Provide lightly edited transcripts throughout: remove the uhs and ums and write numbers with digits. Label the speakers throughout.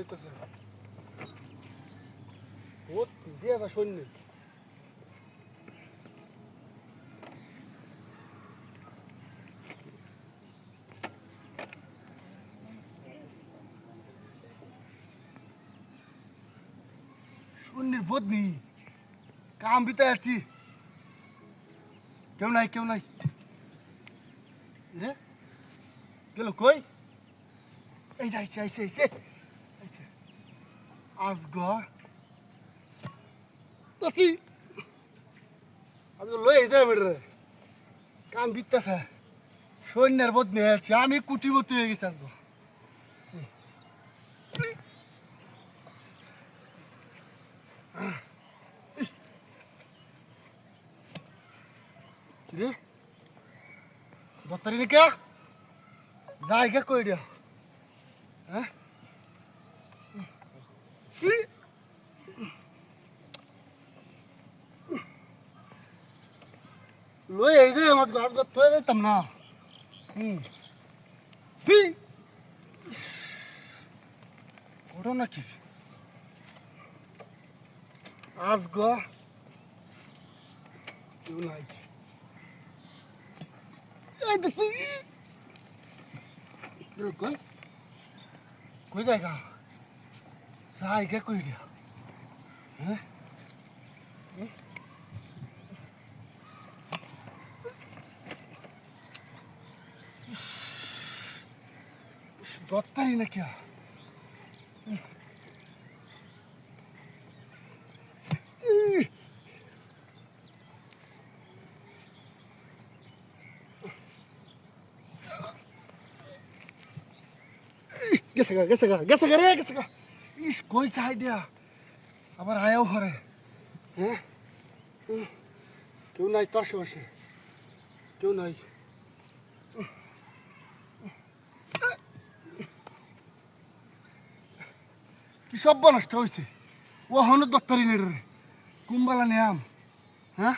Speaker 1: হইতেছে বহুত দিয়ে না সৈন্য সৈন্যের বদনি কাম বিতায় আছি কেউ নাই রে গেল কই এই যে আইছে আজগ আছি আজকে লই যাই মেরে কাম বিতাছে সৈন্যের বদনি আছি আমি কুটিপতি হয়ে গেছি আজগ রে দত্তারি নাকি জায়গা কই দিয়া হ্যাঁ লই এই যে আমার গাছ গাছ থয়ে যাইতাম না ওটা নাকি আজ গো কেউ নাই এই দেখছি কই জায়গা জায়গা কই দিয়া হ্যাঁ দত্তারি নাকি গেছে গা ইস কই চাই দিয়া আবার আয়াও হরে হ্যাঁ কেউ নাই তো আশেপাশে কেউ নাই কি সব নষ্ট হয়েছে ও হনু দত্তারি নেই রে কুম্বালা নেয়াম হ্যাঁ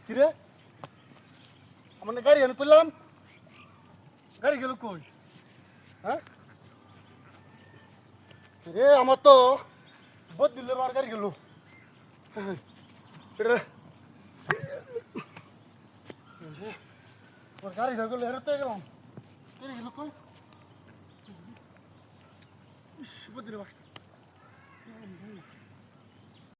Speaker 1: কিরে আমার গাড়ি আমি তুললাম গাড়ি গেল কই হ্যাঁ রে আমার তো বদলিল আমার গাড়ি গেল গাড়ি হয়ে গেল এরতে গেলাম গাড়ি গেল কই বদলে বাসটা